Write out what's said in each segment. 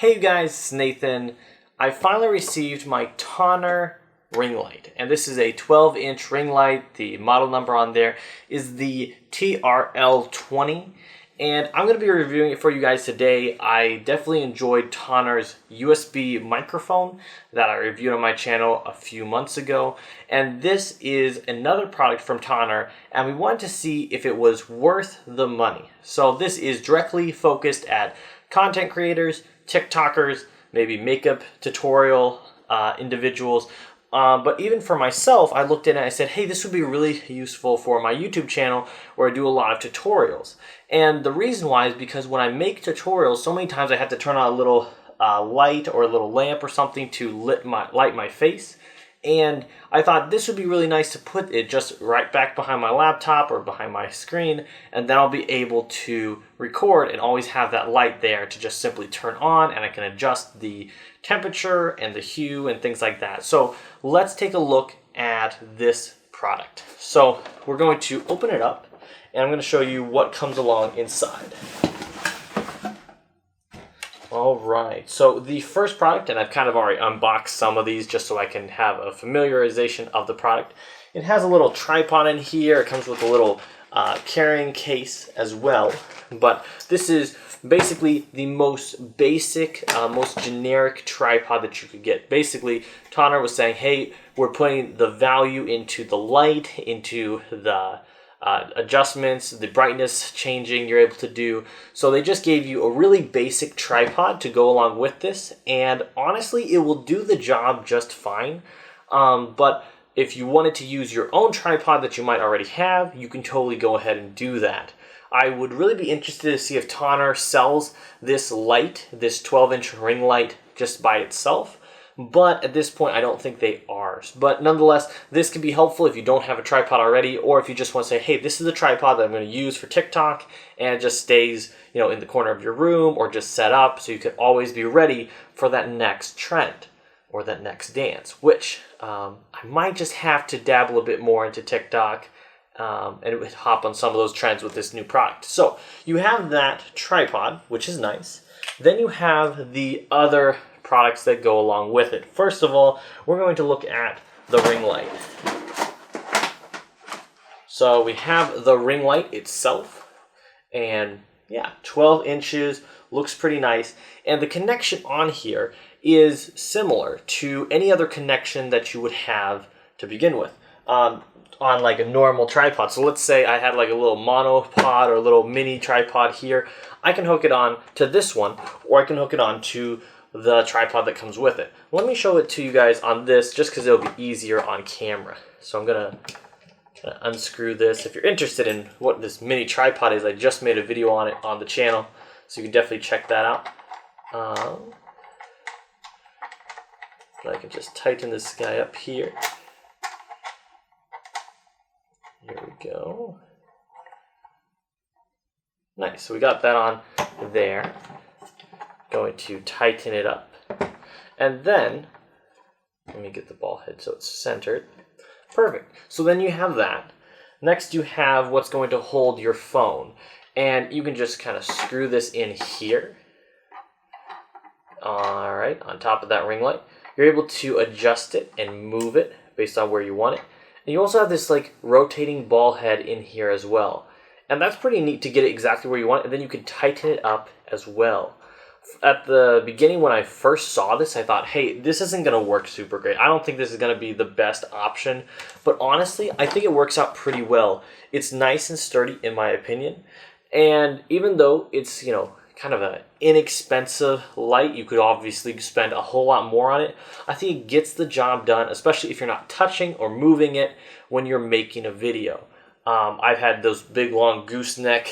Hey you guys, it's Nathan. I finally received my TONOR ring light, and this is a 12-inch ring light. The model number on there is the TRL-20, and I'm going to be reviewing it for you guys today. I definitely enjoyed TONOR's USB microphone that I reviewed on my channel a few months ago, and this is another product from TONOR, and we wanted to see if it was worth the money. So this is directly focused at content creators, TikTokers, maybe makeup tutorial individuals. But even for myself, I looked at it and I said, hey, this would be really useful for my YouTube channel where I do a lot of tutorials. And the reason why is because when I make tutorials, so many times I have to turn on a little light or a little lamp or something to light my face. And I thought this would be really nice to put it just right back behind my laptop or behind my screen, and then I'll be able to record and always have that light there to just simply turn on, and I can adjust the temperature and the hue and things like that. So let's take a look at this product. So we're going to open it up, and I'm going to show you what comes along inside. Alright, so the first product, and I've kind of already unboxed some of these just so I can have a familiarization of the product. It has a little tripod in here. It comes with a little carrying case as well. But this is basically the most basic, most generic tripod that you could get. Basically, TONOR was saying, hey, we're putting the value into the light, into the adjustments, the brightness changing you're able to do. So they just gave you a really basic tripod to go along with this, and honestly it will do the job just fine. But if you wanted to use your own tripod that you might already have, you can totally go ahead and do that. I would really be interested to see if TONOR sells this light, this 12-inch ring light, just by itself. But at this point, I don't think they are. But nonetheless, this can be helpful if you don't have a tripod already, or if you just want to say, hey, this is the tripod that I'm going to use for TikTok, and it just stays, in the corner of your room, or just set up so you can always be ready for that next trend or that next dance, which I might just have to dabble a bit more into TikTok and hop on some of those trends with this new product. So you have that tripod, which is nice. Then you have the other products that go along with it. First of all, we're going to look at the ring light. So we have the ring light itself, and yeah, 12 inches, looks pretty nice. And the connection on here is similar to any other connection that you would have to begin with on like a normal tripod. So let's say I had like a little monopod or a little mini tripod here. I can hook it on to this one, or I can hook it on to the tripod that comes with it. Let me show it to you guys on this just because it'll be easier on camera. So I'm gonna unscrew this. If you're interested in what this mini tripod is, I just made a video on it on the channel, so you can definitely check that out. I can just tighten this guy up here. Here we go. Nice, so we got that on there. Going to tighten it up, and then let me get the ball head so it's centered. Perfect. So then you have that. Next you have what's going to hold your phone, and you can just kind of screw this in here. All right, on top of that ring light, you're able to adjust it and move it based on where you want it. And you also have this like rotating ball head in here as well, and that's pretty neat to get it exactly where you want it. And then you can tighten it up as well. At the beginning when I first saw this, I thought, hey, this isn't going to work super great. I don't think this is going to be the best option. But honestly, I think it works out pretty well. It's nice and sturdy in my opinion. And even though it's, kind of an inexpensive light, you could obviously spend a whole lot more on it. I think it gets the job done, especially if you're not touching or moving it when you're making a video. I've had those big long gooseneck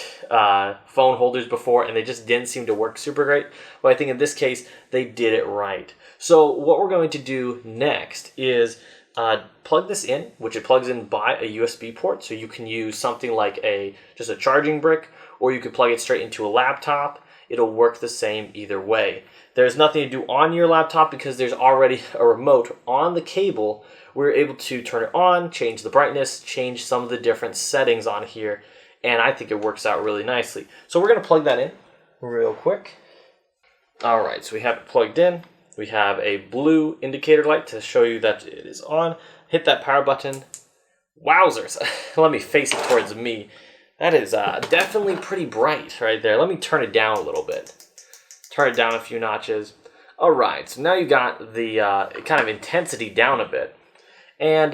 phone holders before, and they just didn't seem to work super great. But I think in this case, they did it right. So what we're going to do next is plug this in, which it plugs in by a USB port. So you can use something like just a charging brick, or you could plug it straight into a laptop. It'll work the same either way. There's nothing to do on your laptop because there's already a remote on the cable. We're able to turn it on, change the brightness, change some of the different settings on here, and I think it works out really nicely. So we're going to plug that in real quick. All right, so we have it plugged in. We have a blue indicator light to show you that it is on. Hit that power button. Wowzers. Let me face it towards me. That is definitely pretty bright right there. Let me turn it down a little bit. Turn it down a few notches. All right, so now you got the kind of intensity down a bit. And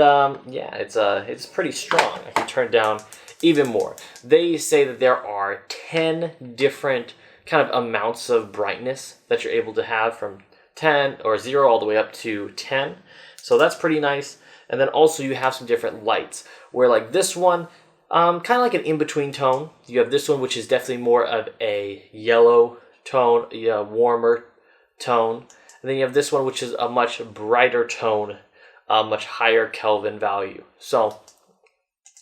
yeah, it's pretty strong. I can turn it down even more. They say that there are 10 different kind of amounts of brightness that you're able to have from 10 or 0 all the way up to 10. So that's pretty nice. And then also you have some different lights where like this one, kind of like an in-between tone. You have this one, which is definitely more of a yellow tone, warmer tone. And then you have this one, which is a much brighter tone, a much higher Kelvin value. So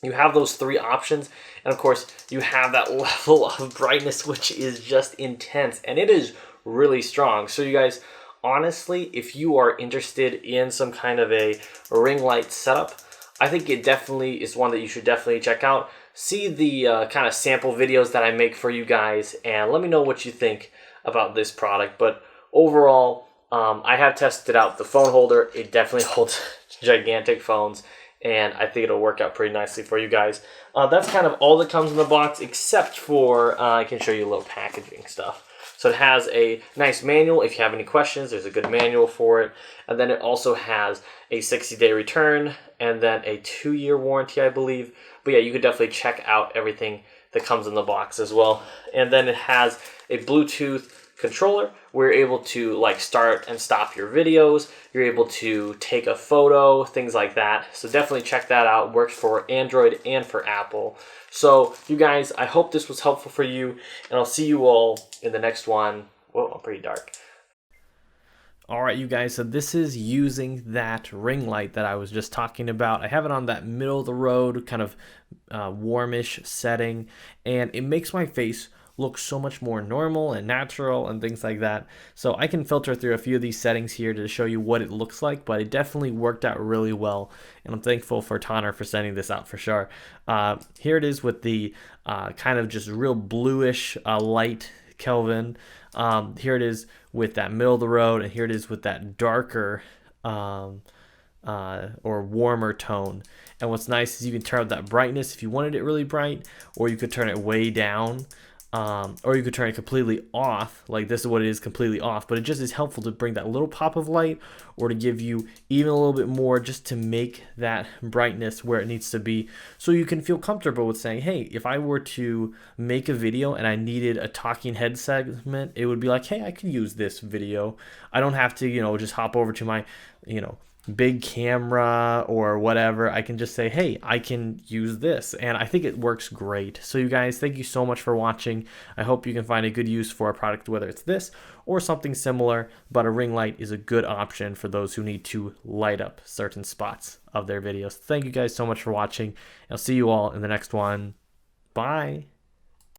you have those three options. And of course, you have that level of brightness, which is just intense. And it is really strong. So you guys, honestly, if you are interested in some kind of a ring light setup, I think it definitely is one that you should definitely check out. See the kind of sample videos that I make for you guys, and let me know what you think about this product. But overall, I have tested out the phone holder. It definitely holds gigantic phones, and I think it'll work out pretty nicely for you guys. That's kind of all that comes in the box, except for I can show you a little packaging stuff. So it has a nice manual. If you have any questions, there's a good manual for it. And then it also has a 60-day return and then a 2-year warranty, I believe. But yeah, you could definitely check out everything that comes in the box as well. And then it has a Bluetooth controller where you're able to like start and stop your videos. You're able to take a photo, things like that. So definitely check that out. It works for Android and for Apple. So you guys, I hope this was helpful for you, and I'll see you all in the next one. Whoa, I'm pretty dark. All right, you guys, so this is using that ring light that I was just talking about. I have it on that middle of the road, kind of warmish setting, and it makes my face look so much more normal and natural and things like that. So I can filter through a few of these settings here to show you what it looks like, but it definitely worked out really well, and I'm thankful for TONOR for sending this out for sure. Here it is with the kind of just real bluish light Kelvin. Here it is with that middle of the road, and here it is with that darker or warmer tone. And what's nice is you can turn up that brightness if you wanted it really bright, or you could turn it way down. Or you could turn it completely off, like this is what it is, completely off, but it just is helpful to bring that little pop of light or to give you even a little bit more just to make that brightness where it needs to be, so you can feel comfortable with saying, hey, if I were to make a video and I needed a talking head segment, it would be like, hey, I could use this video. I don't have to, just hop over to my, big camera or whatever. I can just say, hey, I can use this, and I think it works great. So you guys, thank you so much for watching. I hope you can find a good use for a product, whether it's this or something similar, but a ring light is a good option for those who need to light up certain spots of their videos. Thank you guys so much for watching. I'll see you all in the next one. Bye.